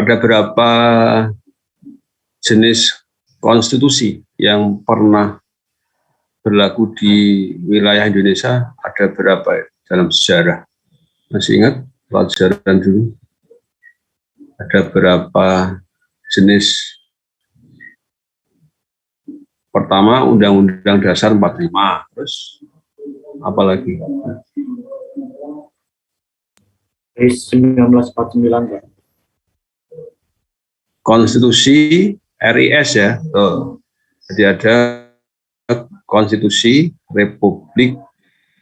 ada berapa jenis konstitusi yang pernah berlaku di wilayah Indonesia, ada berapa dalam sejarah? Masih ingat pelajaran dulu? Ada berapa jenis? Pertama, Undang-Undang Dasar 45, terus apa lagi? 1949, Pak. Konstitusi RIS ya. Tuh. Jadi ada Konstitusi Republik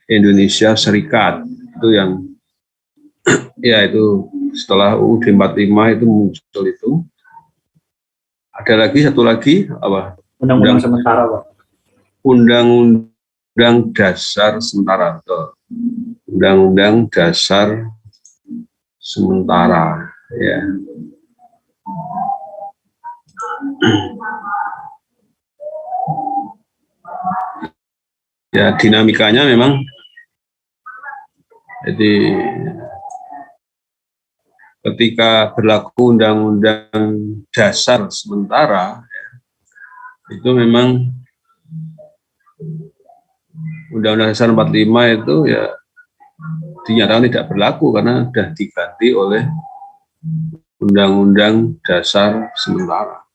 Indonesia Serikat. Itu yang ya itu setelah UUD 45 itu muncul itu. Ada lagi satu lagi apa? Undang-undang sementara, Pak. Undang-Undang Dasar Sementara. Undang-Undang Dasar Sementara ya. Ya, dinamikanya memang jadi ketika berlaku Undang-Undang Dasar Sementara ya, itu memang Undang-Undang Dasar 45 itu ya dinyatakan tidak berlaku karena sudah diganti oleh Undang-Undang Dasar Sementara.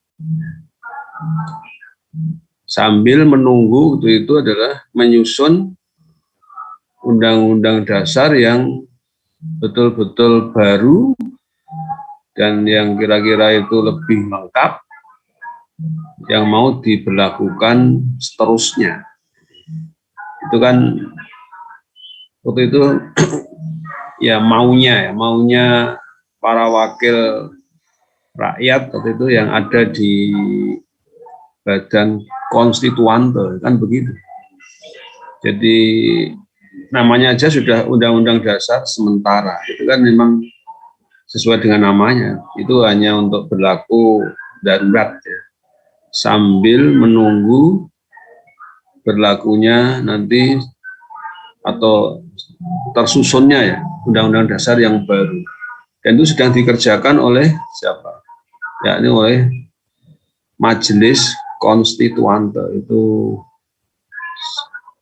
Sambil menunggu itu adalah menyusun Undang-Undang Dasar yang betul-betul baru dan yang kira-kira itu lebih lengkap yang mau diberlakukan seterusnya. Itu kan waktu itu ya maunya para wakil rakyat waktu itu yang ada di Badan Konstituante, kan begitu. Jadi namanya aja sudah Undang-Undang Dasar Sementara, itu kan memang sesuai dengan namanya, itu hanya untuk berlaku darurat ya, sambil menunggu berlakunya nanti atau tersusunnya ya Undang-Undang Dasar yang baru. Dan itu sedang dikerjakan oleh siapa? Yakni oleh Majelis Konstituante. Itu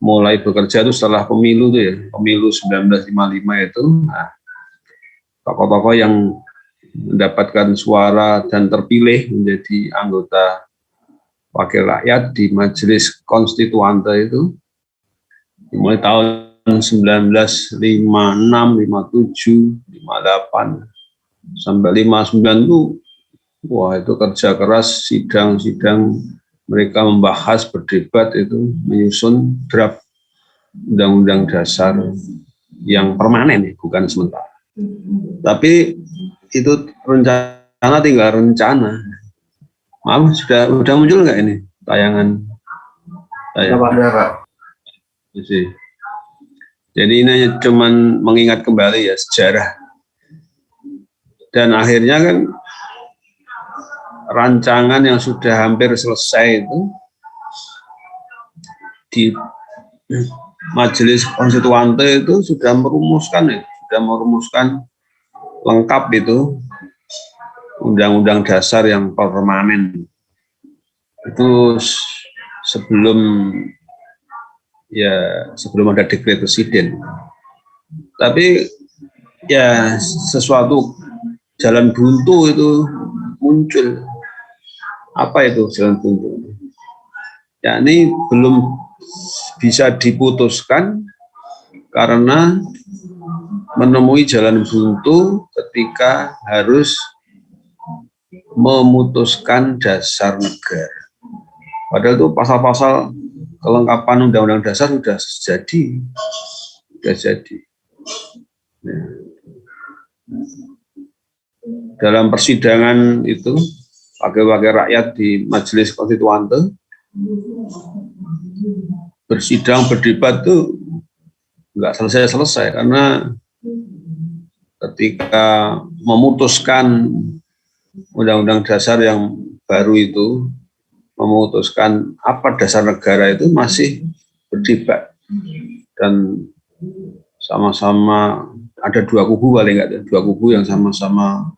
mulai bekerja itu setelah pemilu tuh ya, pemilu 1955 itu. Nah, tokoh-tokoh yang mendapatkan suara dan terpilih menjadi anggota wakil rakyat di Majelis Konstituante itu mulai tahun 1956, 57, 58 sampai 59 itu wah itu kerja keras, sidang-sidang, mereka membahas, berdebat itu menyusun draft Undang-Undang Dasar yang permanen, bukan sementara. Tapi itu rencana tinggal rencana. Maaf, sudah muncul nggak ini tayangan? Ada, Pak. Jadi ini cuman mengingat kembali ya sejarah. Dan akhirnya kan rancangan yang sudah hampir selesai itu di Majelis Konstituante itu sudah merumuskan lengkap itu Undang-Undang Dasar yang permanen. Itu sebelum ada dekret presiden. Tapi ya sesuatu jalan buntu itu muncul. Apa itu jalan buntu? Ya ini belum bisa diputuskan karena menemui jalan buntu ketika harus memutuskan dasar negara. Padahal itu pasal-pasal kelengkapan Undang-Undang Dasar sudah jadi. Nah, dalam persidangan itu wakil-wakil rakyat di Majelis Konstituante bersidang berdebat tuh nggak selesai karena ketika memutuskan Undang-Undang Dasar yang baru itu, memutuskan apa dasar negara itu masih berdebat dan sama-sama ada dua kubu paling nggak, dua kubu yang sama-sama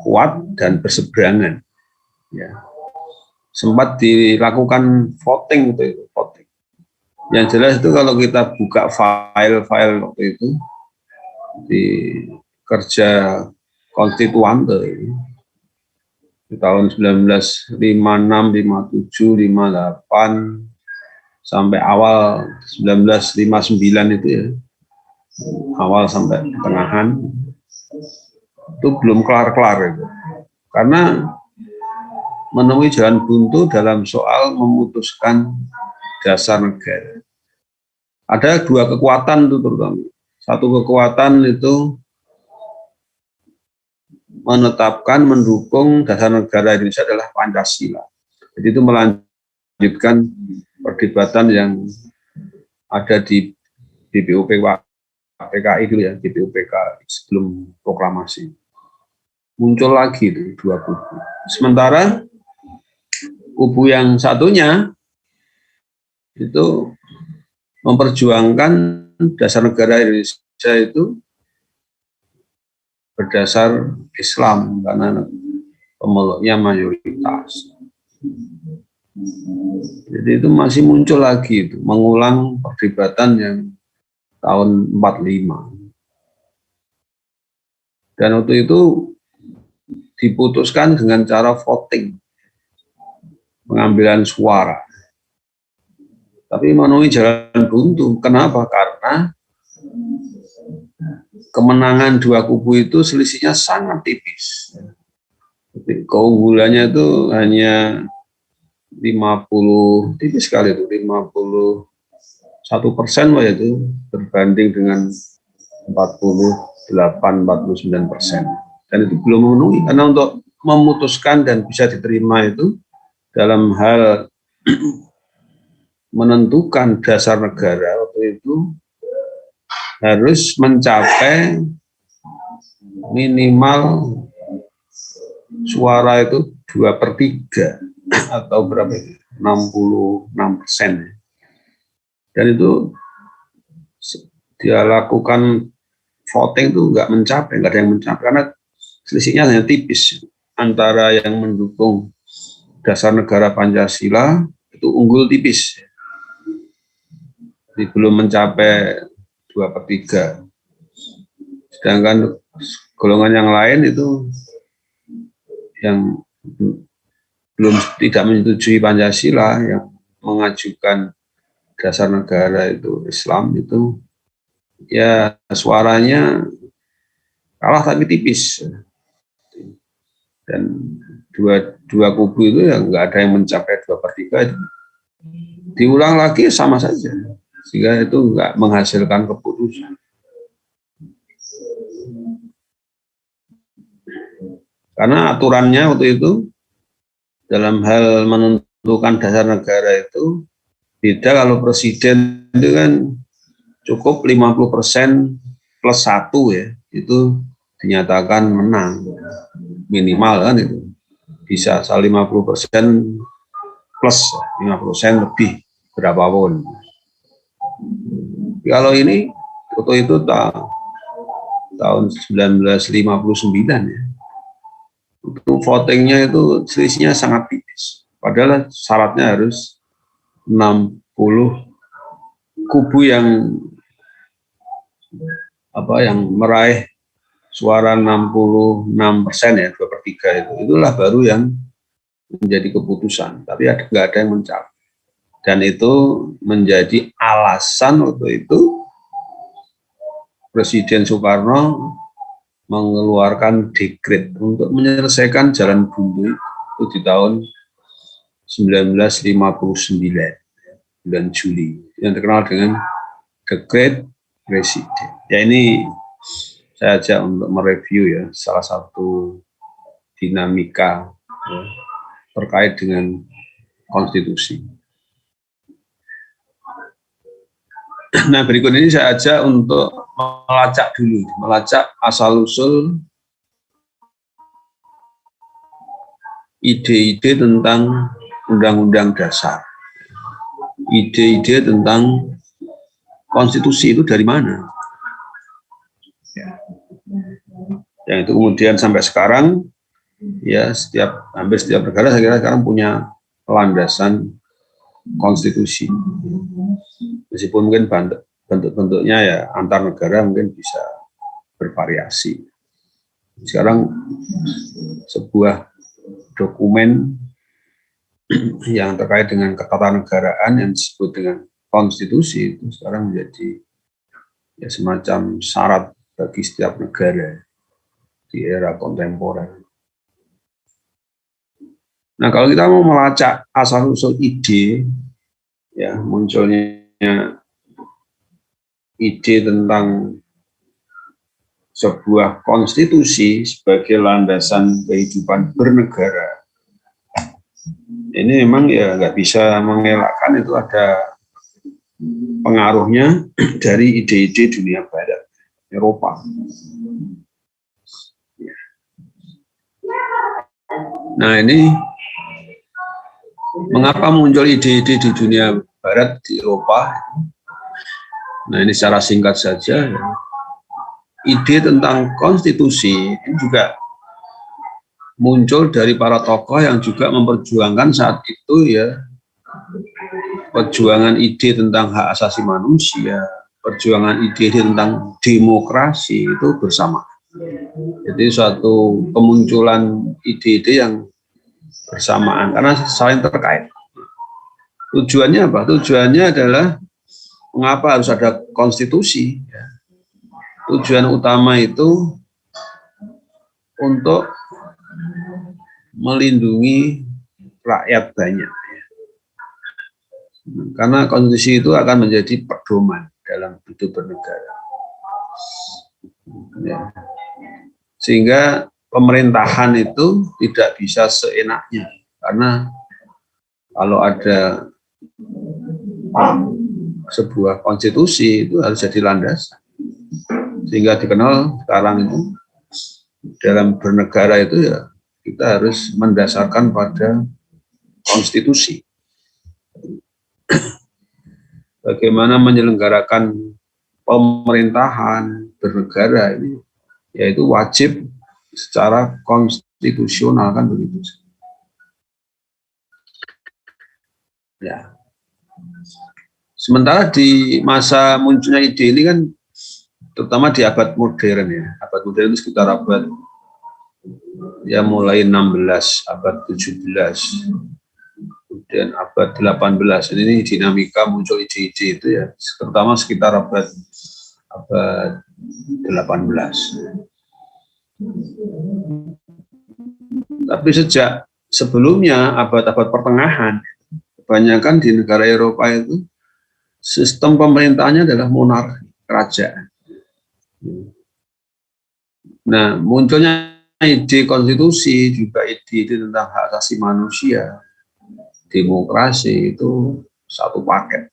kuat dan berseberangan. Ya. Sempat dilakukan voting itu, voting. Yang jelas itu kalau kita buka file-file waktu itu di kerja konstituante di tahun 1956, 57, 58 sampai awal 1959 itu ya, awal sampai pertengahan itu belum kelar-kelar itu, karena menemui jalan buntu dalam soal memutuskan dasar negara. Ada dua kekuatan itu terutama. Satu kekuatan itu menetapkan, mendukung dasar negara Indonesia adalah Pancasila. Jadi itu melanjutkan perdebatan yang ada di BPUPKI dulu ya, BPUPKI sebelum proklamasi. Muncul lagi itu dua kubu. Sementara kubu yang satunya itu memperjuangkan dasar negara Indonesia itu berdasar Islam karena pemeluknya mayoritas. Jadi itu masih muncul lagi itu, mengulang perdebatan yang tahun 45. Dan waktu itu diputuskan dengan cara voting, pengambilan suara. Tapi menemui jalan buntu. Kenapa? Karena kemenangan dua kubu itu selisihnya sangat tipis. Keunggulannya itu hanya 50, tipis sekali itu, 51% itu berbanding dengan 48-49%. Dan itu belum memenuhi, karena untuk memutuskan dan bisa diterima itu dalam hal menentukan dasar negara waktu itu harus mencapai minimal suara itu 2/3 atau berapa itu? 66%. Dan itu dia lakukan voting itu nggak ada yang mencapai karena selisihnya hanya tipis antara yang mendukung dasar negara Pancasila itu unggul tipis. Jadi belum mencapai 2/3. Sedangkan golongan yang lain itu yang belum tidak menyetujui Pancasila, yang mengajukan dasar negara itu Islam itu ya suaranya kalah tapi tipis. Dan dua kubu itu yang nggak ada yang mencapai 2/3 itu. Diulang lagi sama saja, sehingga itu nggak menghasilkan keputusan. Karena aturannya waktu itu dalam hal menentukan dasar negara itu beda. Kalau presiden itu kan cukup 50% plus 1 ya, itu dinyatakan menang minimal kan itu. Bisa 50% plus 50% lebih berapapun. Kalau ini waktu itu tahun 1959 ya. Itu votingnya itu selisihnya sangat tipis. Padahal syaratnya harus 60 kubu yang meraih suara 66% ya, 2/3 itu. Itulah baru yang menjadi keputusan. Tapi nggak ada yang mencapai. Dan itu menjadi alasan waktu itu Presiden Soekarno mengeluarkan dekret untuk menyelesaikan jalan buntu itu di tahun 1959, bulan Juli, yang terkenal dengan dekret presiden. Ya ini saya ajak untuk mereview ya salah satu dinamika ya, terkait dengan konstitusi. Nah, berikut ini saya ajak untuk melacak asal-usul ide-ide tentang Undang-Undang Dasar. Ide-ide tentang konstitusi itu dari mana? Yang itu kemudian sampai sekarang ya hampir setiap negara saya kira sekarang punya landasan konstitusi. Meskipun mungkin bentuk-bentuknya ya antar negara mungkin bisa bervariasi. Sekarang sebuah dokumen yang terkait dengan ketatanegaraan yang disebut dengan konstitusi itu sekarang menjadi ya semacam syarat bagi setiap negara di era kontemporer. Nah, kalau kita mau melacak asal-usul ide, ya munculnya ide tentang sebuah konstitusi sebagai landasan kehidupan bernegara, ini memang ya nggak bisa mengelakkan itu ada pengaruhnya dari ide-ide dunia barat, Eropa. Nah, ini mengapa muncul ide-ide di dunia barat, di Eropa? Nah, ini secara singkat saja, ide tentang konstitusi ini juga muncul dari para tokoh yang juga memperjuangkan saat itu ya perjuangan ide tentang hak asasi manusia, perjuangan ide tentang demokrasi itu bersama. Jadi suatu kemunculan ide-ide yang bersamaan karena saling terkait. Tujuannya apa? Tujuannya adalah mengapa harus ada konstitusi. Tujuan utama itu untuk melindungi rakyat banyak. Karena konstitusi itu akan menjadi pedoman dalam hidup bernegara. Ya. Sehingga pemerintahan itu tidak bisa seenaknya. Karena kalau ada sebuah konstitusi itu harus jadi landasan. Sehingga dikenal sekarang itu dalam bernegara itu ya kita harus mendasarkan pada konstitusi. Bagaimana menyelenggarakan pemerintahan bernegara ini, yaitu wajib secara konstitusional kan begitu. Ya. Sementara di masa munculnya ide ini kan, terutama di abad modern ya, abad modern itu sekitar abad ya mulai 16, abad 17, kemudian abad 18. Ini dinamika muncul ide-ide itu ya, terutama sekitar abad 18. Tapi sejak sebelumnya abad-abad pertengahan, kebanyakan di negara Eropa itu sistem pemerintahnya adalah monarki, kerajaan. Nah, munculnya ide konstitusi, juga ide tentang hak asasi manusia, demokrasi itu satu paket.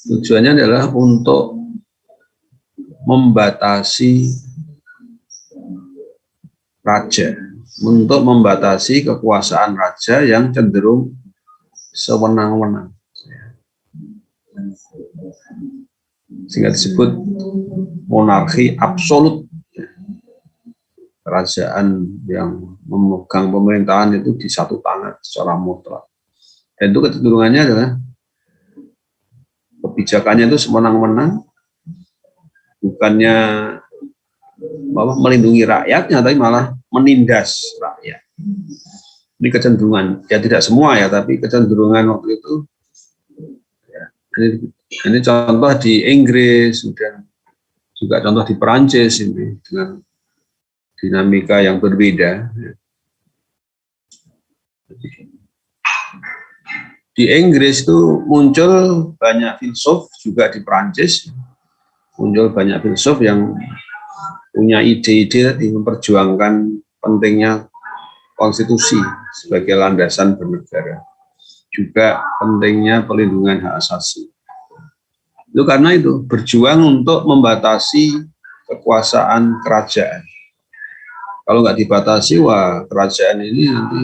Tujuannya adalah untuk membatasi raja, untuk membatasi kekuasaan raja yang cenderung sewenang-wenang. Sehingga disebut monarki absolut. Kerajaan yang memegang pemerintahan itu di satu tangan secara mutlak. Dan itu kecenderungannya adalah kebijakannya itu semenang-menang, bukannya melindungi rakyatnya, tapi malah menindas rakyat. Ini kecenderungan, ya tidak semua ya, tapi kecenderungan waktu itu. Ya, ini contoh di Inggris, dan juga contoh di Perancis ini dengan dinamika yang berbeda. Di Inggris itu muncul banyak filsuf, juga di Perancis muncul banyak filsuf yang punya ide-ide tadi memperjuangkan pentingnya konstitusi sebagai landasan bernegara, juga pentingnya pelindungan hak asasi. Itu karena itu berjuang untuk membatasi kekuasaan kerajaan. Kalau nggak dibatasi, wah kerajaan ini nanti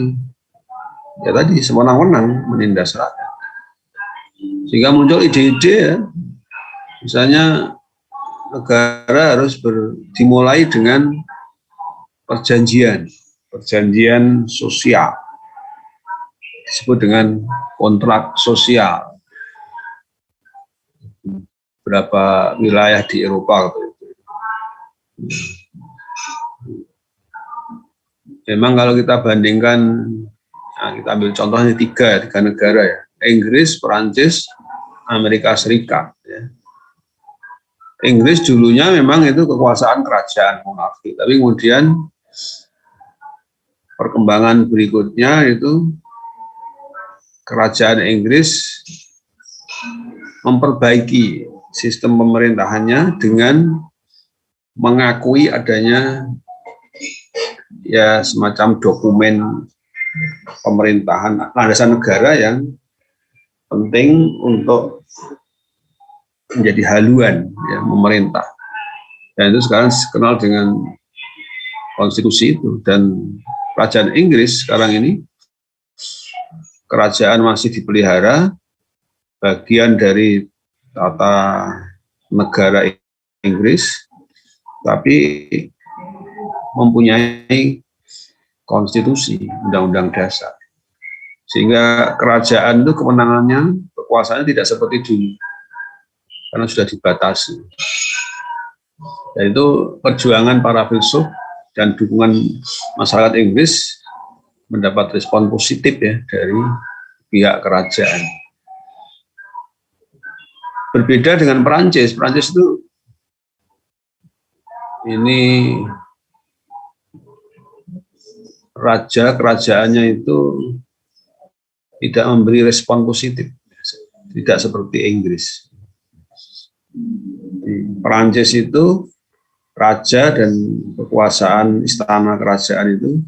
ya tadi sewenang-wenang menindas rakyat. Sehingga muncul ide-ide ya, misalnya negara harus dimulai dengan perjanjian sosial, disebut dengan kontrak sosial. Beberapa wilayah di Eropa. Memang kalau kita bandingkan, nah kita ambil contohnya tiga negara ya, Inggris, Perancis, Amerika Serikat. Ya. Inggris dulunya memang itu kekuasaan kerajaan monarki, tapi kemudian perkembangan berikutnya itu kerajaan Inggris memperbaiki sistem pemerintahannya dengan mengakui adanya ya semacam dokumen pemerintahan landasan negara yang penting untuk menjadi haluan ya, memerintah. Dan itu sekarang dikenal dengan konstitusi itu. Dan kerajaan Inggris sekarang ini kerajaan masih dipelihara, bagian dari tata negara Inggris, tapi mempunyai konstitusi, undang-undang dasar. Sehingga kerajaan itu kewenangannya, kekuasaannya tidak seperti dulu, karena sudah dibatasi. Dan itu perjuangan para filsuf dan dukungan masyarakat Inggris mendapat respon positif ya dari pihak kerajaan. Berbeda dengan Perancis. Perancis itu ini kerajaannya itu tidak memberi respon positif, tidak seperti Inggris. Di Perancis itu raja dan kekuasaan istana kerajaan itu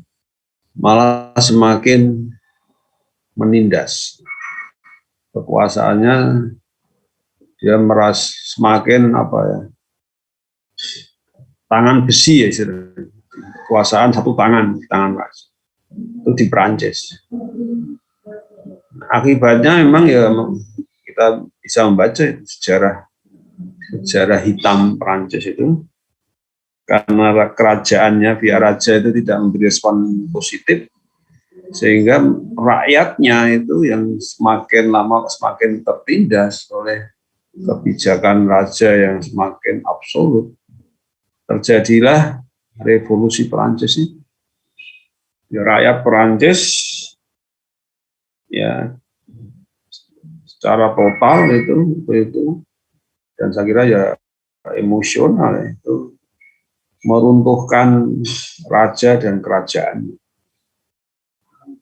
malah semakin menindas. Kekuasaannya dia merasa semakin tangan besi ya, kekuasaan satu tangan raja. Itu di Perancis. Akibatnya memang ya kita bisa membaca sejarah hitam Perancis itu, karena kerajaannya via raja itu tidak memberi respon positif, sehingga rakyatnya itu yang semakin lama semakin tertindas oleh kebijakan raja yang semakin absolut. Terjadilah revolusi Perancis itu. Ya, rakyat Perancis ya secara total itu dan saya kira ya emosional itu meruntuhkan raja dan kerajaan.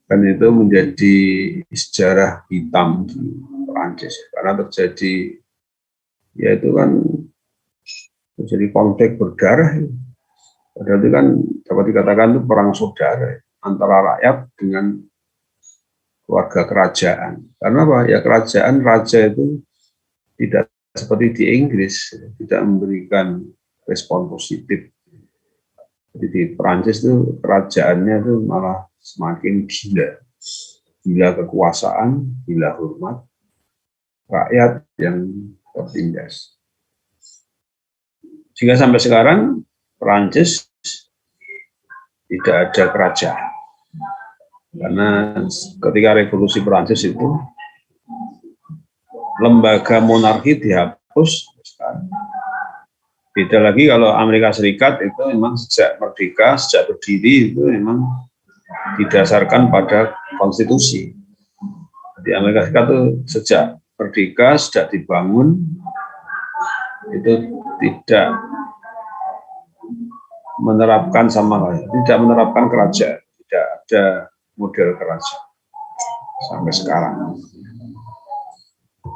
Dan itu menjadi sejarah hitam di Perancis karena terjadi ya itu kan terjadi konflik berdarah. Padahal itu kan dapat dikatakan itu perang saudara antara rakyat dengan keluarga kerajaan. Karena apa? Ya kerajaan raja itu tidak seperti di Inggris, tidak memberikan respon positif. Jadi di Perancis itu kerajaannya itu malah semakin gila kekuasaan, gila hormat, rakyat yang tertindas. Sehingga sampai sekarang Perancis tidak ada kerajaan. Karena ketika revolusi Perancis itu lembaga monarki dihapus. Beda lagi kalau Amerika Serikat itu memang sejak merdeka, sejak berdiri itu memang didasarkan pada konstitusi. Di Amerika Serikat itu sejak merdeka, sejak dibangun itu tidak menerapkan tidak menerapkan kerajaan, tidak ada model kerajaan sampai sekarang.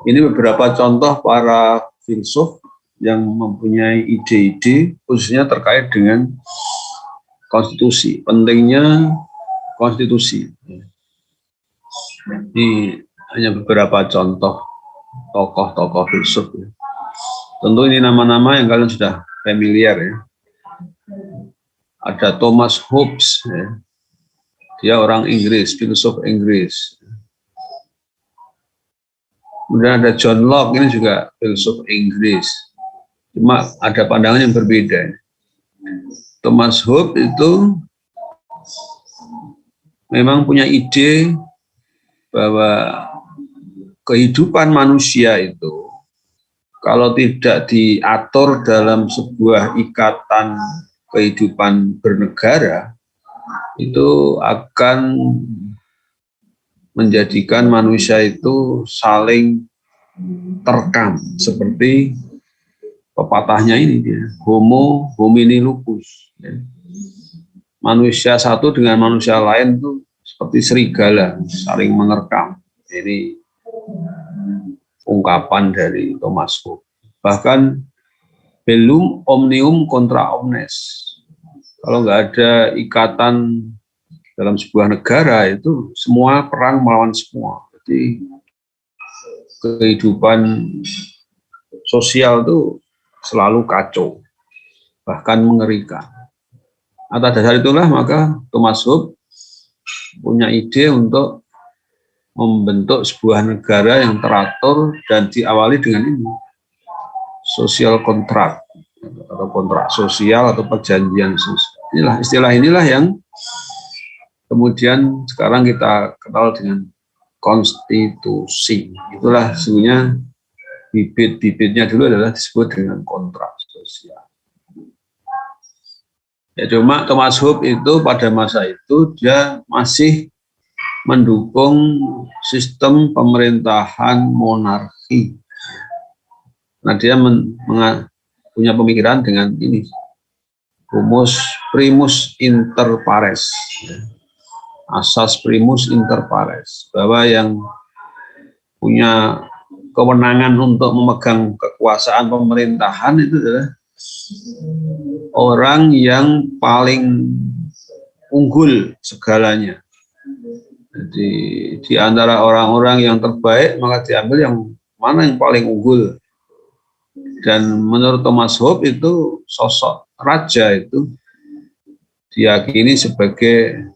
Ini beberapa contoh para filsuf yang mempunyai ide-ide khususnya terkait dengan konstitusi, pentingnya konstitusi. Ini hanya beberapa contoh tokoh-tokoh filsuf. Tentu ini nama-nama yang kalian sudah familiar ya. Ada Thomas Hobbes, ya. Dia orang Inggris, filsuf Inggris. Kemudian ada John Locke, ini juga filsuf Inggris. Cuma ada pandangan yang berbeda. Thomas Hobbes itu memang punya ide bahwa kehidupan manusia itu kalau tidak diatur dalam sebuah ikatan kehidupan bernegara, itu akan menjadikan manusia itu saling terkam, seperti pepatahnya ini dia, homo homini lupus. Manusia satu dengan manusia lain itu seperti serigala, saling menerkam. Ini ungkapan dari Thomas Hobbes. Bahkan bellum omnium contra omnes. Kalau nggak ada ikatan dalam sebuah negara itu semua perang melawan semua. Jadi kehidupan sosial itu selalu kacau, bahkan mengerikan. Atas dasar itulah maka Thomas Hobbes punya ide untuk membentuk sebuah negara yang teratur dan diawali dengan ini, social contract atau kontrak sosial atau perjanjian sosial. Istilah inilah yang kemudian sekarang kita kenal dengan konstitusi. Itulah sebenarnya bibit-bibitnya dulu adalah disebut dengan kontrak sosial. Ya, cuma Thomas Hobbes itu pada masa itu dia masih mendukung sistem pemerintahan monarki. Nah, dia punya pemikiran dengan ini, humus primus inter pares, asas primus inter pares, bahwa yang punya kewenangan untuk memegang kekuasaan pemerintahan itu adalah orang yang paling unggul segalanya. Jadi di antara orang-orang yang terbaik maka diambil yang mana yang paling unggul. Dan menurut Thomas Hobbes itu sosok raja itu diyakini sebagai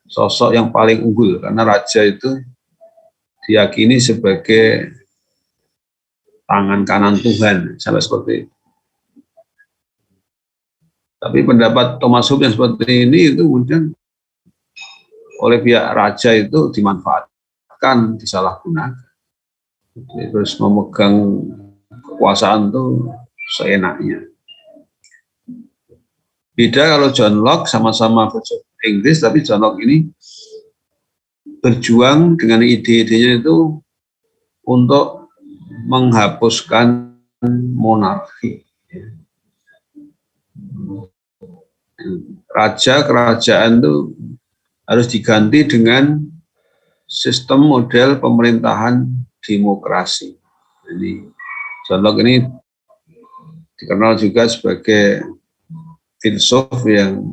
sosok yang paling unggul, karena raja itu diyakini sebagai tangan kanan Tuhan, sampai seperti itu. Tapi pendapat Thomas Hobbes yang seperti ini itu kemudian oleh pihak raja itu dimanfaatkan, disalahgunakan. Jadi, terus memegang kekuasaan itu seenaknya. Beda kalau John Locke, sama-sama filsuf Inggris, tapi John Locke ini berjuang dengan ide-idenya itu untuk menghapuskan monarki. Raja kerajaan itu harus diganti dengan sistem model pemerintahan demokrasi. Jadi John Locke ini dikenal juga sebagai filsuf yang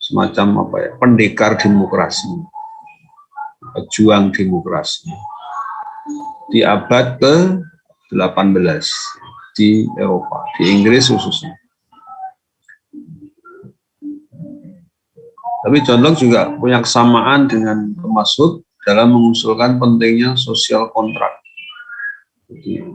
semacam pendekar demokrasi, pejuang demokrasi di abad ke-18 di Eropa, di Inggris khususnya. Tapi John Locke juga punya kesamaan dengan Thomas Hobbes dalam mengusulkan pentingnya sosial kontrak. Jadi,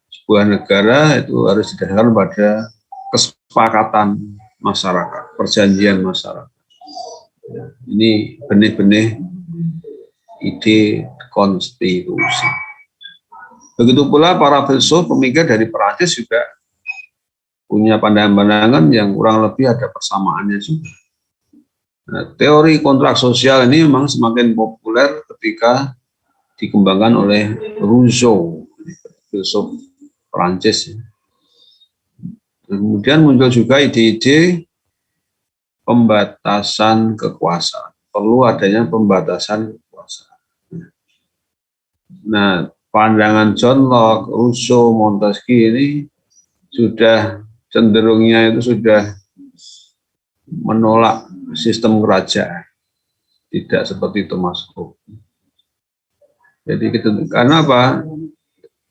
sebuah negara itu harus didasarkan pada kesepakatan masyarakat, perjanjian masyarakat. Ini benih-benih ide konstitusi. Begitu pula para filsuf pemikir dari Perancis juga punya pandangan-pandangan yang kurang lebih ada persamaannya juga. Nah, teori kontrak sosial ini memang semakin populer ketika dikembangkan oleh Rousseau, filsuf Perancis. Kemudian muncul juga ide-ide pembatasan kekuasaan. Perlu adanya pembatasan kekuasaan. Nah, pandangan John Locke, Rousseau, Montesquieu ini sudah cenderungnya itu sudah menolak sistem kerajaan, tidak seperti Thomas Hobbes. Jadi karena apa?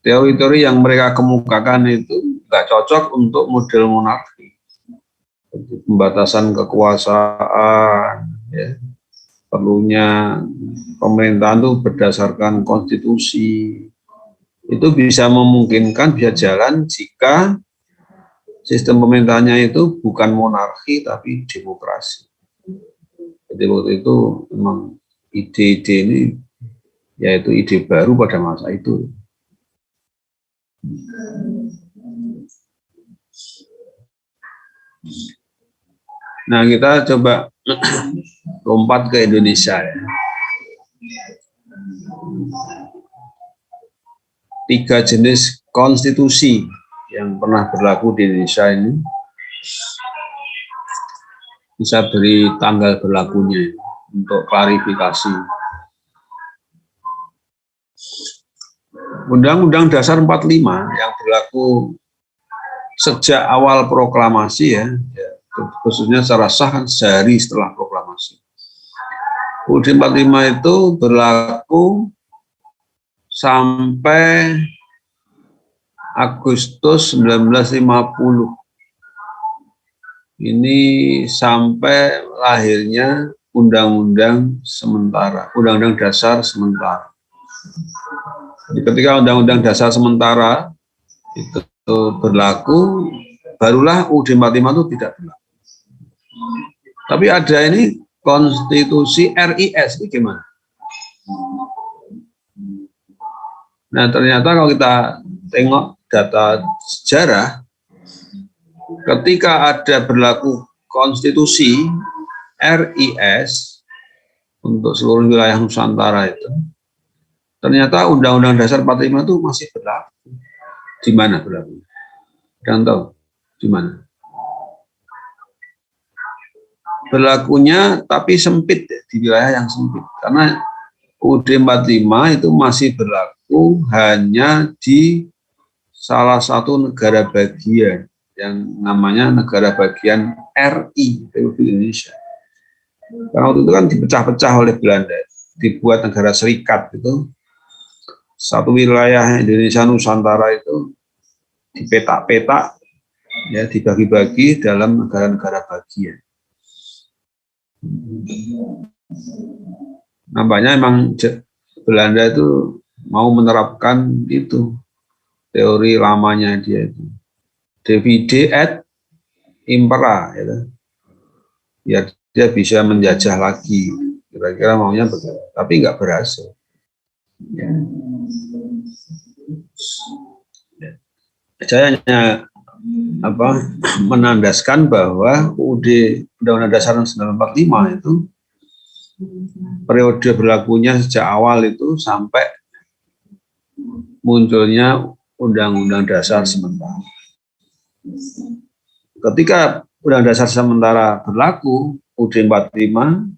Teori-teori yang mereka kemukakan itu nggak cocok untuk model monarki. Jadi, pembatasan kekuasaan, ya, perlunya pemerintahan itu berdasarkan konstitusi. Itu bisa memungkinkan, bisa jalan jika sistem pemerintahannya itu bukan monarki tapi demokrasi. Jadi waktu itu memang ide-ide ini yaitu ide baru pada masa itu. Nah, kita coba lompat ke Indonesia ya. 3 jenis konstitusi yang pernah berlaku di Indonesia ini bisa beri tanggal berlakunya untuk klarifikasi. Undang-Undang Dasar 45 yang berlaku sejak awal proklamasi ya, khususnya secara sah kan sehari setelah proklamasi. UUD 45 itu berlaku sampai Agustus 1950. Ini sampai lahirnya Undang-Undang sementara, Undang-Undang Dasar sementara. Jadi ketika Undang-Undang Dasar sementara itu berlaku, barulah UUD 45 itu tidak berlaku. Tapi ada ini konstitusi RIS, ini gimana? Nah, ternyata kalau kita tengok data sejarah, ketika ada berlaku konstitusi RIS untuk seluruh wilayah Nusantara itu, ternyata Undang-Undang Dasar 45 itu masih berlaku. Di mana berlaku? Kalian tahu di mana? Berlakunya tapi sempit di wilayah yang sempit, karena UUD 45 itu masih berlaku hanya di salah satu negara bagian yang namanya negara bagian RI, Republik Indonesia. Karena waktu itu kan dipecah-pecah oleh Belanda, dibuat negara serikat itu. Satu wilayah Indonesia Nusantara itu dipetak-petak, ya, dibagi-bagi dalam negara-negara bagian. Nampaknya memang Belanda itu mau menerapkan itu teori lamanya dia itu, divide et impera, gitu. Biar dia bisa menjajah lagi, kira-kira maunya begitu, tapi nggak berhasil. Ya. Saya hanya menandaskan bahwa UUD Undang-Undang Dasar 1945 itu periode berlakunya sejak awal itu sampai munculnya Undang-Undang Dasar sementara. Ketika Undang-Undang Dasar sementara berlaku, UUD 45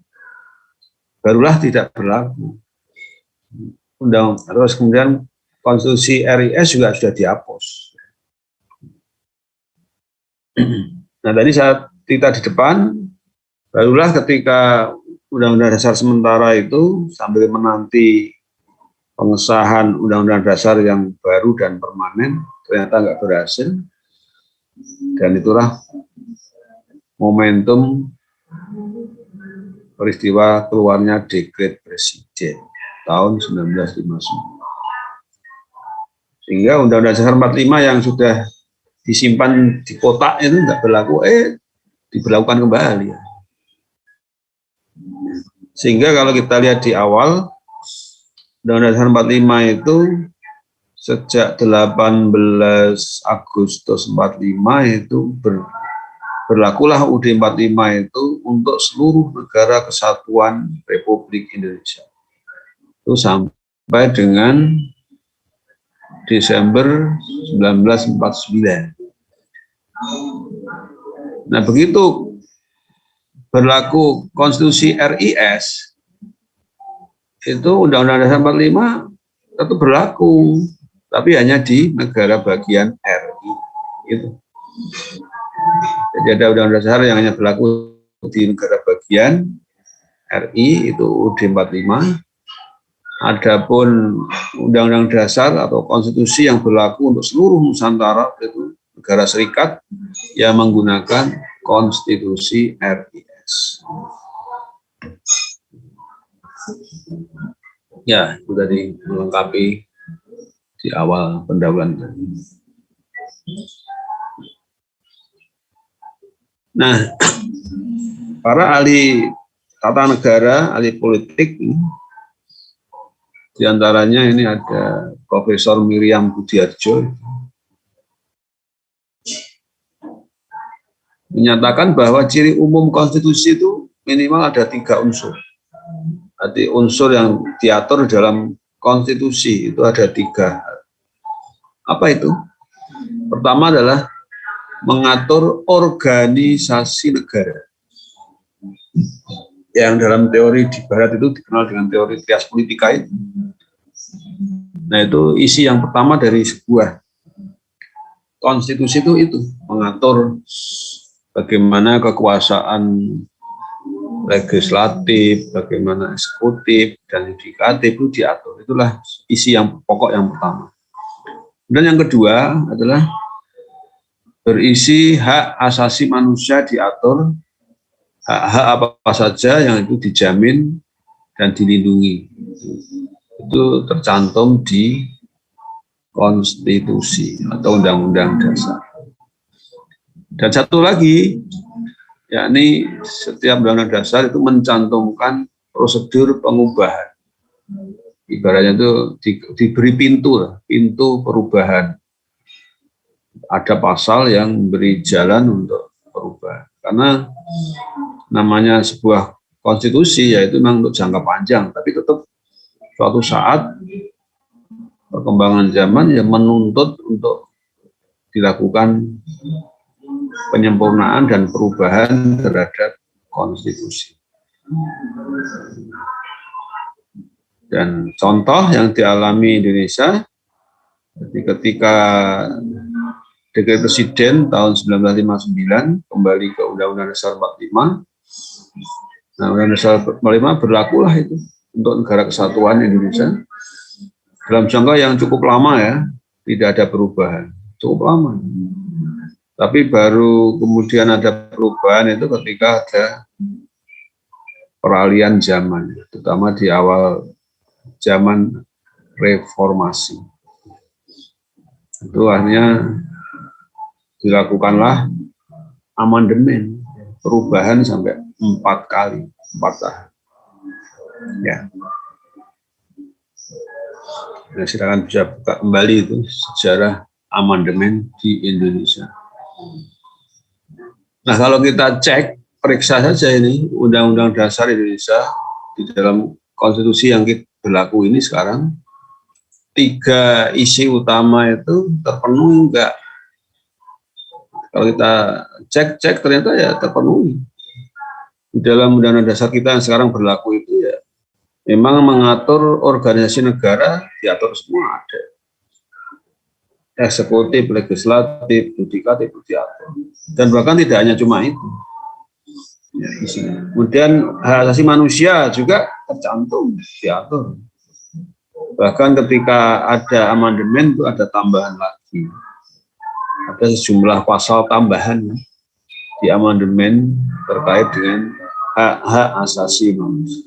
barulah tidak berlaku. Terus kemudian konstitusi RIS juga sudah dihapus. Nah, tadi kita di depan, barulah ketika Undang-Undang Dasar sementara itu sambil menanti pengesahan Undang-Undang Dasar yang baru dan permanen, ternyata nggak berhasil. Dan itulah momentum peristiwa keluarnya dekret presiden tahun 1959. Sehingga Undang-Undang Dasar 45 yang sudah disimpan di kotak itu nggak berlaku, diberlakukan kembali. Sehingga kalau kita lihat di awal, Undang-Undang Dasar 45 itu sejak 18 Agustus 45 itu berlakulah UUD 45 itu untuk seluruh negara kesatuan Republik Indonesia. Itu sampai dengan Desember 1949. Nah, begitu berlaku konstitusi RIS, itu Undang-Undang Dasar 45 tetap berlaku, tapi hanya di negara bagian RI. Itu. Jadi ada Undang-Undang Dasar yang hanya berlaku di negara bagian RI, itu UUD 45. Adapun Undang-Undang Dasar atau konstitusi yang berlaku untuk seluruh Nusantara, itu negara serikat yang menggunakan konstitusi RIS. Ya, itu tadi melengkapi di awal pendahuluan. Nah, para ahli tata negara, ahli politik, diantaranya ini ada Profesor Miriam Budiarjo, menyatakan bahwa ciri umum konstitusi itu minimal ada 3 unsur. Jadi unsur yang diatur dalam konstitusi itu ada 3. Apa itu? Pertama adalah mengatur organisasi negara. Yang dalam teori di barat itu dikenal dengan teori trias politika itu. Nah, itu isi yang pertama dari sebuah konstitusi itu mengatur bagaimana kekuasaan legislatif, bagaimana eksekutif dan yudikatif itu diatur. Itulah isi yang pokok yang pertama. Dan yang kedua adalah berisi hak asasi manusia diatur, hak-hak apa saja yang itu dijamin dan dilindungi. Itu tercantum di konstitusi atau undang-undang dasar. Dan satu lagi, yakni setiap undang-undang dasar itu mencantumkan prosedur pengubahan. Ibaratnya itu diberi pintu perubahan. Ada pasal yang memberi jalan untuk perubahan. Karena namanya sebuah konstitusi yaitu memang untuk jangka panjang, tapi tetap suatu saat perkembangan zaman yang menuntut untuk dilakukan penyempurnaan dan perubahan terhadap konstitusi. Dan contoh yang dialami Indonesia ketika Dekret Presiden tahun 1959 kembali ke Undang-Undang Dasar 45. Nah, Undang-Undang Dasar 45 berlakulah itu untuk negara kesatuan Indonesia dalam jangka yang cukup lama ya, tidak ada perubahan, cukup lama. Tapi baru kemudian ada perubahan itu ketika ada peralihan zaman, terutama di awal zaman reformasi. Itu akhirnya dilakukanlah amandemen, perubahan sampai 4 kali, 4 tahun. Ya. Nah, silakan bisa buka kembali itu sejarah amandemen di Indonesia. Nah, kalau kita cek, periksa saja ini Undang-Undang Dasar Indonesia di dalam konstitusi yang kita berlaku ini sekarang, 3 isi utama itu terpenuhi enggak? Kalau kita cek ternyata ya terpenuhi. Di dalam Undang-Undang Dasar kita yang sekarang berlaku itu ya memang mengatur organisasi negara, diatur semua ada. Eksekutif, legislatif, yudikatif diatur. Dan bahkan tidak hanya cuma itu. Ya, kemudian hak asasi manusia juga tercantum, diatur. Bahkan ketika ada amandemen itu ada tambahan lagi. Ada sejumlah pasal tambahan di amandemen terkait dengan hak-hak asasi manusia.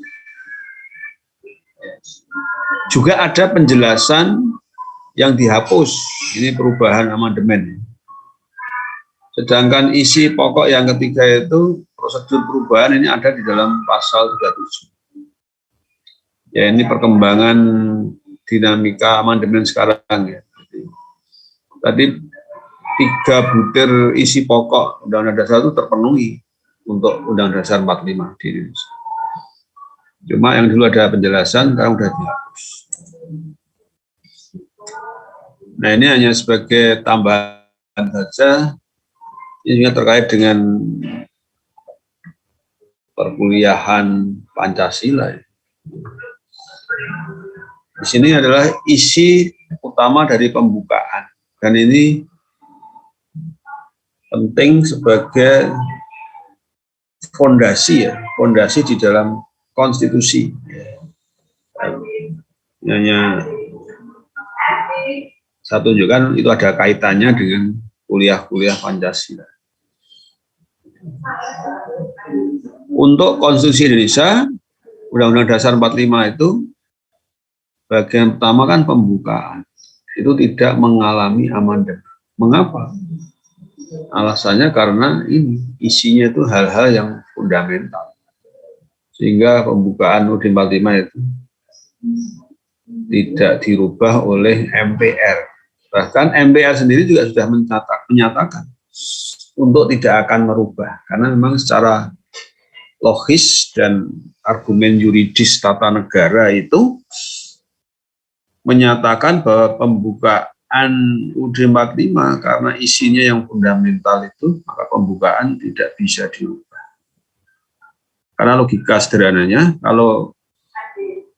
Juga ada penjelasan yang dihapus, ini perubahan amandemen. Sedangkan isi pokok yang ketiga itu prosedur perubahan ini ada di dalam pasal 37. Ya, ini perkembangan dinamika amandemen sekarang ya. Tadi 3 butir isi pokok Undang-Undang Dasar itu terpenuhi untuk Undang-Undang Dasar 45 di Indonesia. Cuma yang dulu ada penjelasan, sekarang sudah dihapus. Nah, ini hanya sebagai tambahan saja. Ini terkait dengan perkuliahan Pancasila. Di sini adalah isi utama dari pembukaan. Dan ini penting sebagai fondasi ya, fondasi di dalam konstitusi. Hanya saya tunjukkan itu ada kaitannya dengan kuliah-kuliah Pancasila. Untuk konstitusi Indonesia, Undang-Undang Dasar 45 itu bagian pertama kan pembukaan. Itu tidak mengalami amandemen. Mengapa? Alasannya karena ini isinya itu hal-hal yang fundamental, sehingga pembukaan UUD 45 itu tidak dirubah oleh MPR. Bahkan MPR sendiri juga sudah menyatakan untuk tidak akan merubah, karena memang secara logis dan argumen yuridis tata negara itu menyatakan bahwa pembukaan UUD 45 karena isinya yang fundamental itu, maka pembukaan tidak bisa dirubah. Karena logika sederhananya, kalau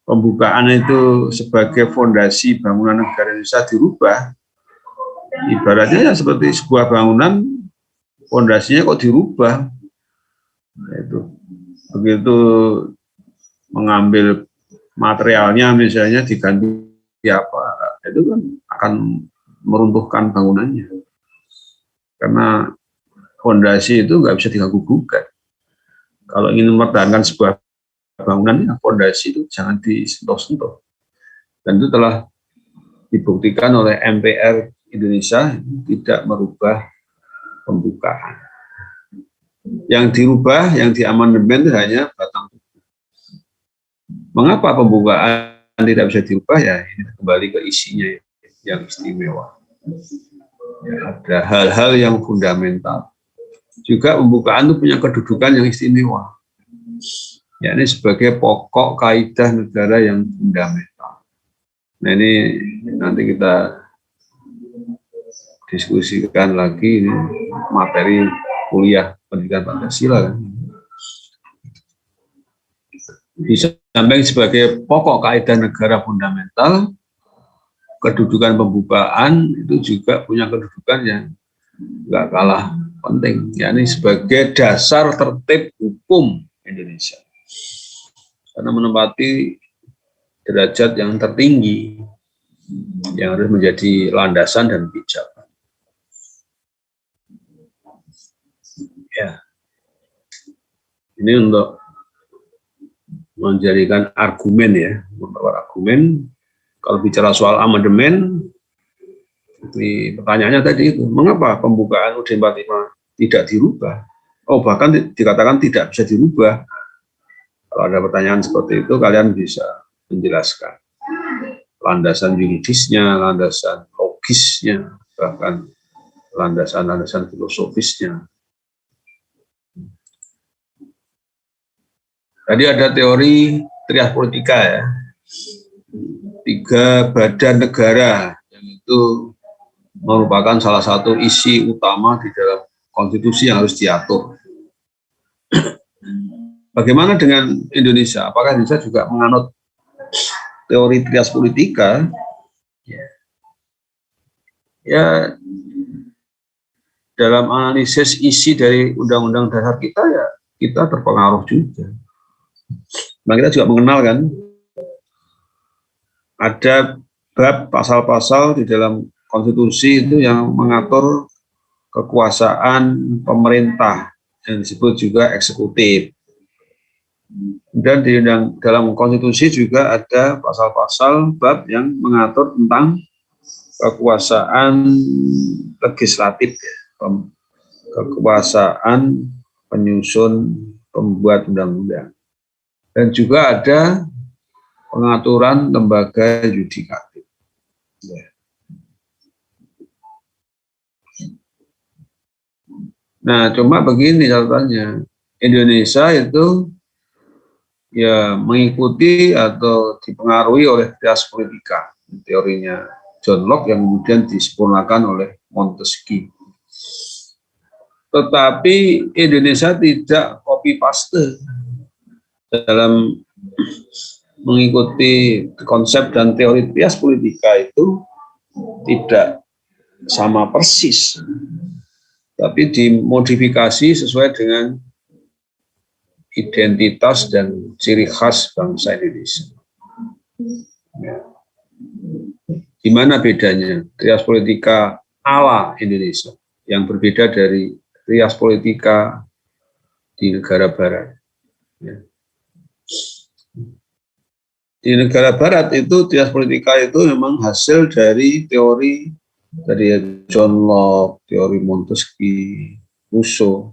pembukaan itu sebagai fondasi bangunan negara Indonesia dirubah, ibaratnya ya seperti sebuah bangunan fondasinya kok dirubah. Itu begitu mengambil materialnya misalnya diganti apa, itu kan akan meruntuhkan bangunannya, karena fondasi itu nggak bisa diganggu-gugat. Kalau ingin mempertahankan sebuah bangunan, ya fondasi itu jangan disentuh-sentuh, dan itu telah dibuktikan oleh MPR Indonesia tidak merubah pembukaan. Yang dirubah, yang diamandemen hanya batang tubuh. Mengapa pembukaan tidak bisa dirubah? Ya ini kembali ke isinya yang istimewa. Ya, ada hal-hal yang fundamental. Juga pembukaan itu punya kedudukan yang istimewa, yakni sebagai pokok kaidah negara yang fundamental. Nah ini nanti kita diskusikan lagi ini materi kuliah pendidikan Pancasila kan. Di samping sebagai pokok kaidah negara fundamental, kedudukan pembukaan itu juga punya kedudukan yang nggak kalah penting, yakni sebagai dasar tertib hukum Indonesia, karena menempati derajat yang tertinggi yang harus menjadi landasan dan pijakan. Ya, ini untuk menjadikan argumen ya, membawa argumen. Kalau bicara soal amandemen, ini pertanyaannya tadi itu, mengapa pembukaan UUD 45 tidak dirubah? Oh, bahkan dikatakan tidak bisa dirubah. Kalau ada pertanyaan seperti itu, kalian bisa menjelaskan landasan yuridisnya, landasan logisnya, bahkan landasan-landasan filosofisnya. Tadi ada teori trias politika ya, 3 badan negara yang itu merupakan salah satu isi utama di dalam konstitusi yang harus diatur. Bagaimana dengan Indonesia? Apakah Indonesia juga menganut teori trias politika? Ya, dalam analisis isi dari Undang-Undang Dasar kita ya kita terpengaruh juga. Nah, kita juga mengenal kan ada bab pasal-pasal di dalam konstitusi itu yang mengatur kekuasaan pemerintah yang disebut juga eksekutif. Dan di dalam konstitusi juga ada pasal-pasal bab yang mengatur tentang kekuasaan legislatif, kekuasaan penyusun pembuat undang-undang. Dan juga ada pengaturan lembaga yudikatif. Nah, cuma begini catatannya, Indonesia itu ya mengikuti atau dipengaruhi oleh trias politika, teorinya John Locke yang kemudian disempurnakan oleh Montesquieu. Tetapi Indonesia tidak copy paste dalam mengikuti konsep dan teori trias politika, itu tidak sama persis, tapi dimodifikasi sesuai dengan identitas dan ciri khas bangsa Indonesia. Di mana bedanya trias politika ala Indonesia yang berbeda dari trias politika di negara barat? Di negara barat itu trias politika itu memang hasil dari teori Tadi John Locke, teori Montesquieu, Rousseau,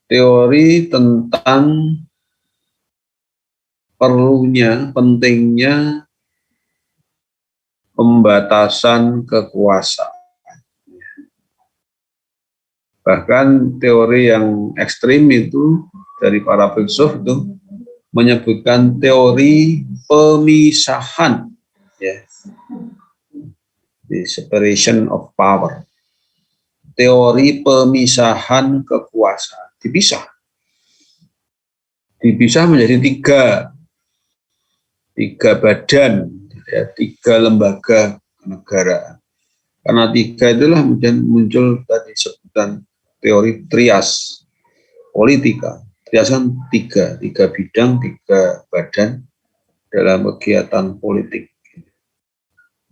teori tentang pentingnya pembatasan kekuasaan. Bahkan teori yang ekstrim itu dari para filsuf itu menyebutkan teori pemisahan, ya, the separation of power, teori pemisahan kekuasaan, dipisah menjadi tiga badan, ya, tiga lembaga kenegaraan. Karena tiga itulah kemudian muncul tadi sebutan teori trias politika. Trias kan tiga bidang, tiga badan dalam kegiatan politik.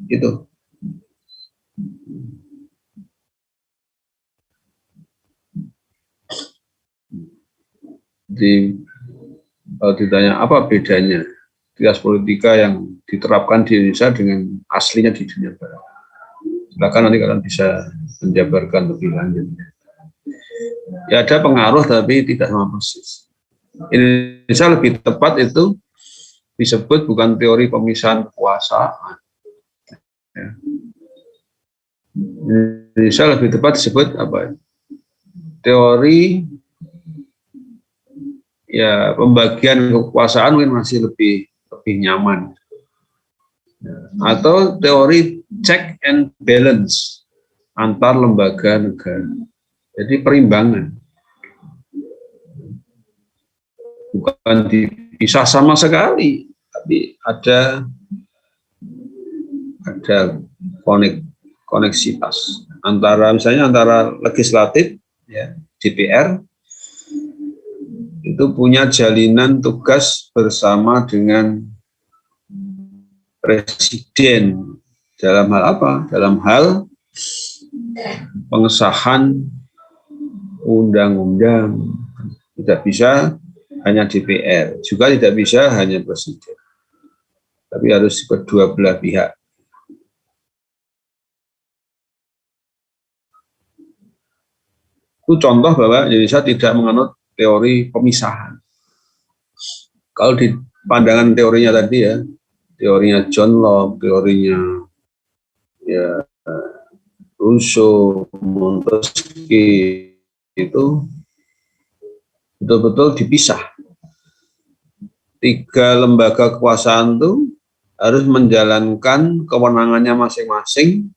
Gitu. Jadi kalau ditanya apa bedanya trias politika yang diterapkan di Indonesia dengan aslinya di dunia barat, silakan nanti kalian bisa menjabarkan lebih lanjut. Ya ada pengaruh tapi tidak sama persis. Indonesia lebih tepat itu disebut bukan teori pemisahan kekuasaan. Ya. Indonesia lebih tepat disebut apa? Teori ya pembagian kekuasaan mungkin masih lebih nyaman. Atau teori check and balance antar lembaga negara. Jadi perimbangan. Bukan dipisah sama sekali, tapi ada koneksitas antara misalnya antara legislatif, ya, DPR itu punya jalinan tugas bersama dengan presiden dalam hal apa? Dalam hal pengesahan undang-undang. Tidak bisa hanya DPR, juga tidak bisa hanya presiden, tapi harus kedua belah pihak. Itu contoh bahwa Indonesia tidak menganut teori pemisahan. Kalau di pandangan teorinya tadi ya, teorinya John Locke, teorinya ya Rousseau, Montesquieu itu betul-betul dipisah. Tiga lembaga kekuasaan itu harus menjalankan kewenangannya masing-masing,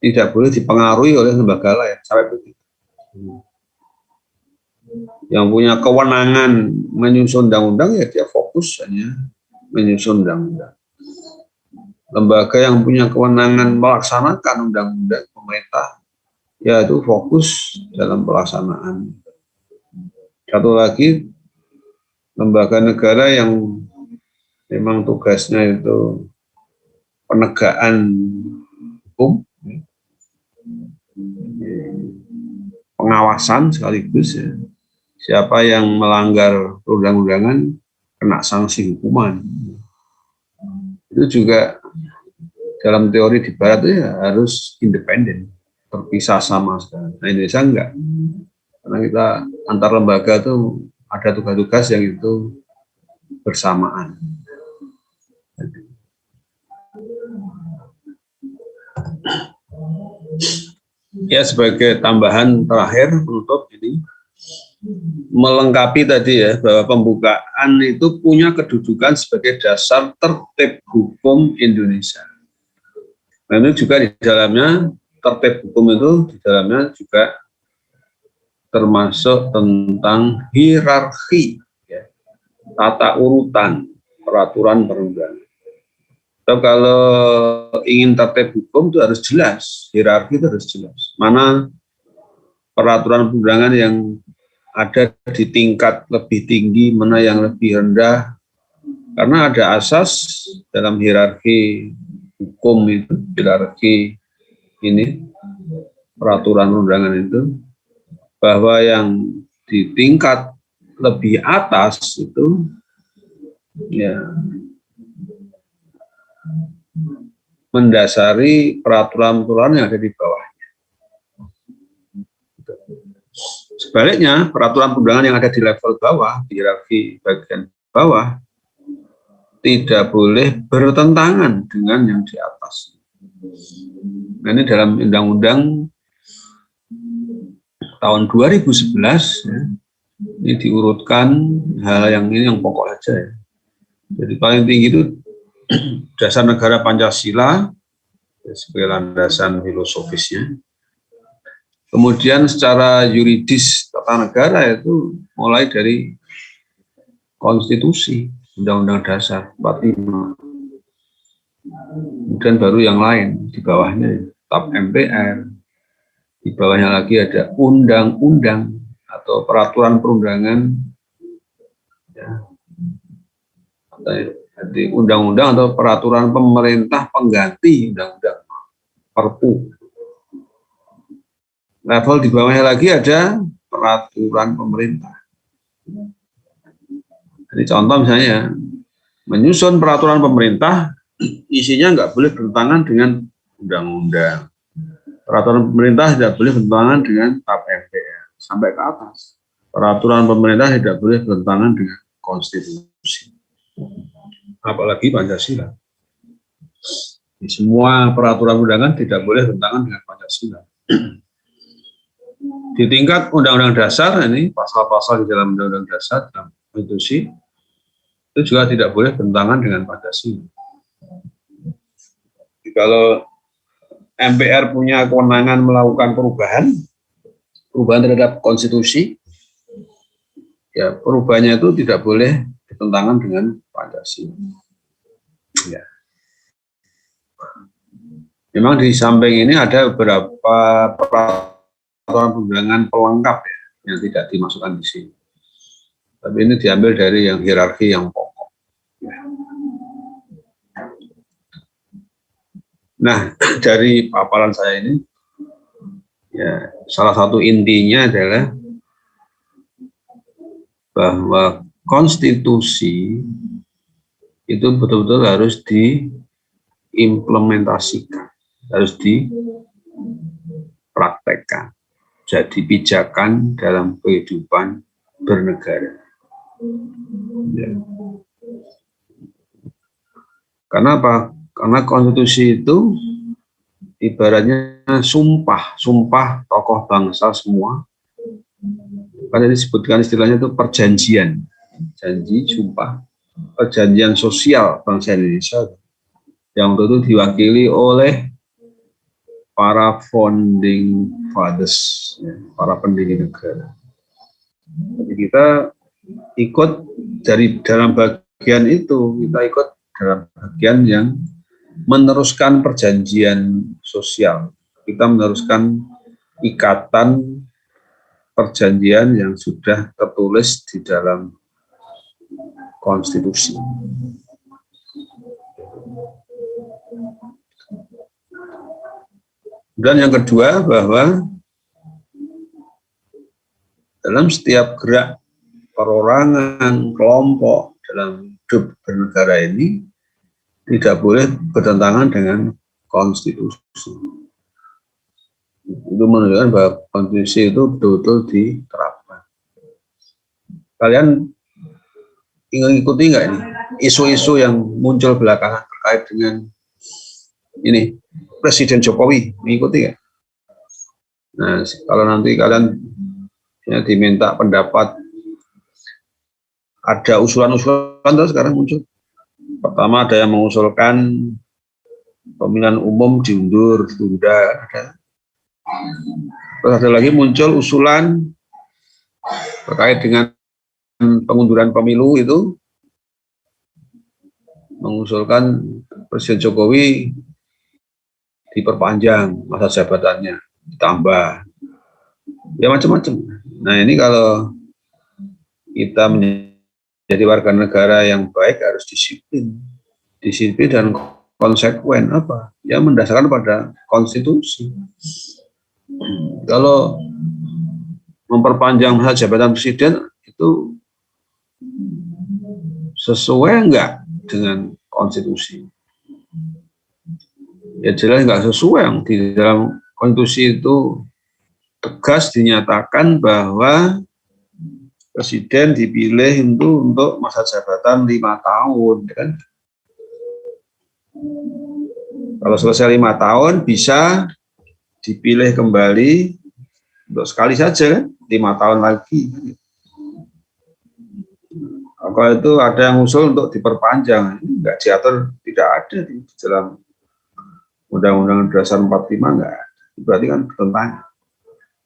tidak boleh dipengaruhi oleh lembaga lain sampai begitu. Yang punya kewenangan menyusun undang-undang ya dia fokus hanya menyusun undang-undang. Lembaga yang punya kewenangan melaksanakan undang-undang pemerintah ya itu fokus dalam pelaksanaan. Satu lagi lembaga negara yang memang tugasnya itu penegakan hukum, pengawasan sekaligus ya. Siapa yang melanggar perundang-undangan kena sanksi hukuman. Itu juga dalam teori di barat itu ya harus independen, terpisah sama sekali. Nah Indonesia enggak. Karena kita antar lembaga itu ada tugas-tugas yang itu bersamaan. Ya sebagai tambahan terakhir penutup ini melengkapi tadi ya bahwa pembukaan itu punya kedudukan sebagai dasar tertib hukum Indonesia. Nah itu juga di dalamnya tertib hukum itu di dalamnya juga termasuk tentang hierarki, ya, tata urutan peraturan perundangan. So, kalau ingin tertib hukum itu harus jelas, hierarki itu harus jelas. Mana peraturan perundangan yang ada di tingkat lebih tinggi, mana yang lebih rendah. Karena ada asas dalam hierarki hukum itu, hierarki ini, peraturan perundangan itu, bahwa yang di tingkat lebih atas itu, ya, mendasari peraturan-peraturan yang ada di bawahnya. Sebaliknya, peraturan perundangan yang ada di level bawah, di hierarki bagian bawah, tidak boleh bertentangan dengan yang di atas. Nah, ini dalam Undang-Undang tahun 2011, ya, ini diurutkan hal yang ini yang pokok aja ya. Jadi paling tinggi itu dasar negara Pancasila sebagai landasan filosofisnya. Kemudian secara yuridis tata negara itu mulai dari konstitusi, Undang-Undang Dasar 45. Kemudian baru yang lain di bawahnya, TAP MPR, di bawahnya lagi ada undang-undang atau peraturan perundangan, ya, jadi undang-undang atau peraturan pemerintah pengganti undang-undang, Perpu. Level di bawahnya lagi ada peraturan pemerintah. Jadi contoh misalnya, menyusun peraturan pemerintah, isinya nggak boleh bertentangan dengan undang-undang. Peraturan pemerintah tidak boleh bertentangan dengan TAP MPR sampai ke atas. Peraturan pemerintah tidak boleh bertentangan dengan konstitusi, apalagi Pancasila. Semua peraturan undangan tidak boleh bertentangan dengan Pancasila. Di tingkat Undang-Undang Dasar, ini pasal-pasal di dalam Undang-Undang Dasar dalam konstitusi itu juga tidak boleh bertentangan dengan Pancasila. Jadi kalau MPR punya kewenangan melakukan perubahan terhadap konstitusi, ya perubahannya itu tidak boleh bertentangan dengan Pancasila. Ya. Memang di samping ini ada beberapa peraturan perundangan pelengkap ya, yang tidak dimasukkan di sini. Tapi ini diambil dari yang hierarki yang pokok. Nah, dari paparan saya ini, ya salah satu intinya adalah bahwa konstitusi itu betul-betul harus diimplementasikan, harus dipraktekkan, jadi pijakan dalam kehidupan bernegara. Ya. Karena apa? Karena konstitusi itu ibaratnya sumpah tokoh bangsa semua. Karena disebutkan istilahnya itu perjanjian, janji, sumpah, perjanjian sosial bangsa Indonesia yang tentu diwakili oleh para founding fathers, ya, para pendiri negara. Jadi kita ikut dari dalam bagian itu, kita ikut dalam bagian yang meneruskan perjanjian sosial. Kita meneruskan ikatan perjanjian yang sudah tertulis di dalam konstitusi. Dan yang kedua, bahwa dalam setiap gerak perorangan, kelompok dalam hidup bernegara ini tidak boleh bertentangan dengan konstitusi. Itu menunjukkan bahwa konstitusi itu betul-betul diterapkan. Kalian ikuti nggak ini isu-isu yang muncul belakangan terkait dengan ini Presiden Jokowi, mengikuti nggak? Nah, kalau nanti kalian ya, diminta pendapat, ada usulan-usulan terus sekarang muncul. Pertama ada yang mengusulkan pemilihan umum diundur, ditunda. Terus ada lagi muncul usulan terkait dengan pengunduran pemilu itu, mengusulkan Presiden Jokowi diperpanjang masa jabatannya, ditambah, ya macam-macam. Nah ini kalau kita menjadi warga negara yang baik harus disiplin dan konsekuen. Apa? Ya mendasarkan pada konstitusi. Kalau memperpanjang masa jabatan presiden itu sesuai enggak dengan konstitusi? Ya jelas nggak sesuai yang di dalam konstitusi itu tegas dinyatakan bahwa presiden dipilih itu untuk masa jabatan 5 tahun, kan? Kalau selesai 5 tahun bisa dipilih kembali untuk sekali saja, kan? 5 tahun lagi. Kalau itu ada yang usul untuk diperpanjang, ini nggak diatur, tidak ada di dalam Undang-Undang Dasar 45, nggak ada. Berarti kan bertentangan.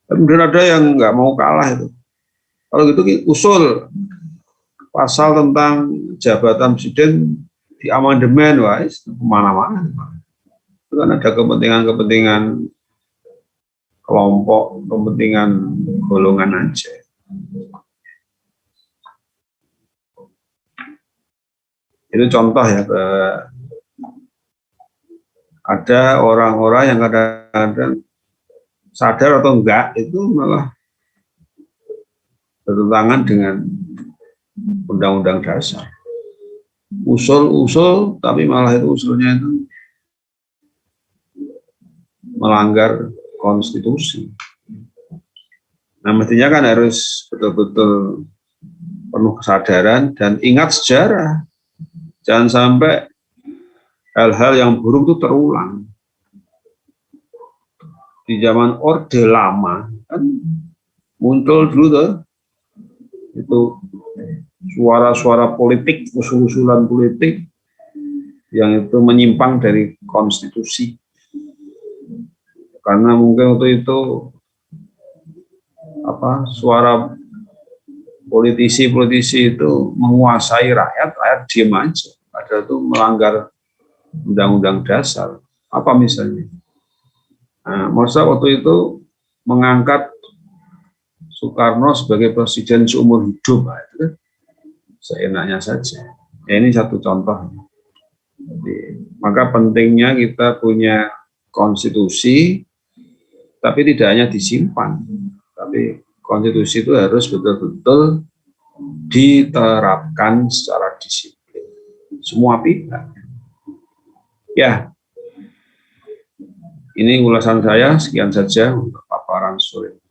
Kemudian ada yang nggak mau kalah itu. Kalau gitu usul pasal tentang jabatan presiden di amandemen, wah, kemana-mana. Itu kan ada kepentingan-kepentingan kelompok, kepentingan golongan aja. Itu contoh ya, ada orang-orang yang kadang-kadang sadar atau enggak itu malah bertentangan dengan Undang-Undang Dasar. Usul-usul, tapi malah itu usulnya itu melanggar konstitusi. Nah, mestinya kan harus betul-betul penuh kesadaran dan ingat sejarah. Jangan sampai hal-hal yang buruk itu terulang. Di zaman Orde Lama kan muncul dulu tuh itu suara-suara politik, usul-usulan politik yang itu menyimpang dari konstitusi. Karena mungkin waktu itu suara politisi itu menguasai rakyat, rakyat diem aja. Padahal itu melanggar Undang-Undang Dasar. Apa misalnya? Nah, masa waktu itu mengangkat Soekarno sebagai presiden seumur hidup, nah, itu kan seenaknya saja. Ya, ini satu contoh. Jadi, maka pentingnya kita punya konstitusi, tapi tidak hanya disimpan, tapi konstitusi itu harus betul-betul diterapkan secara disiplin. Semua pihak. Ya, ini ulasan saya, sekian saja untuk paparan sore.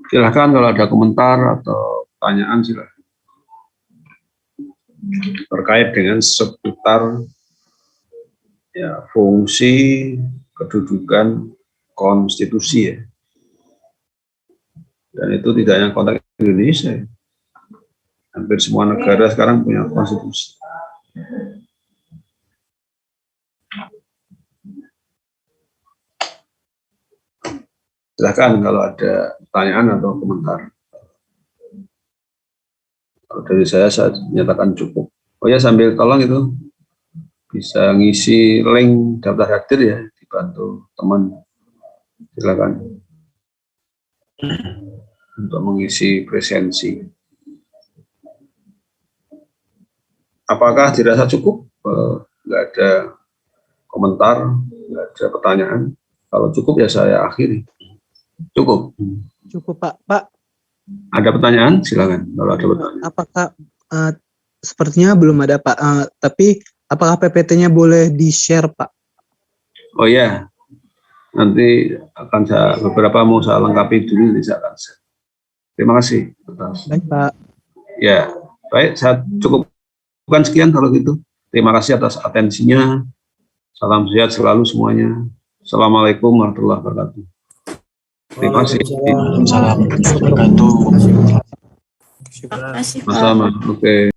Silahkan kalau ada komentar atau pertanyaan, silahkan. Terkait dengan seputar ya, fungsi kedudukan konstitusi ya. Dan itu tidak hanya konteks Indonesia. Hampir semua negara sekarang punya konstitusi. Silakan kalau ada pertanyaan atau komentar. Kalau dari saya nyatakan cukup. Oh ya, sambil tolong itu bisa ngisi link daftar hadir ya, dibantu teman. Silakan untuk mengisi presensi. Apakah dirasa cukup? Nggak ada komentar, nggak ada pertanyaan. Kalau cukup ya saya akhiri. Cukup. Cukup Pak. Pak. Ada pertanyaan? Silakan. Kalau ada pertanyaan. Apakah sepertinya belum ada Pak. Tapi apakah PPT-nya boleh di-share Pak? Oh ya, nanti akan saya beberapa mau saya lengkapi dulu, nanti saya akan share. Terima kasih. Baik Pak. Ya, baik. Saya cukupkan sekian kalau gitu. Terima kasih atas atensinya. Salam sehat selalu semuanya. Assalamualaikum warahmatullahi wabarakatuh. Terima kasih. Waalaikumsalam warahmatullahi wabarakatuh. Terima kasih, Pak. Sama-sama. Oke.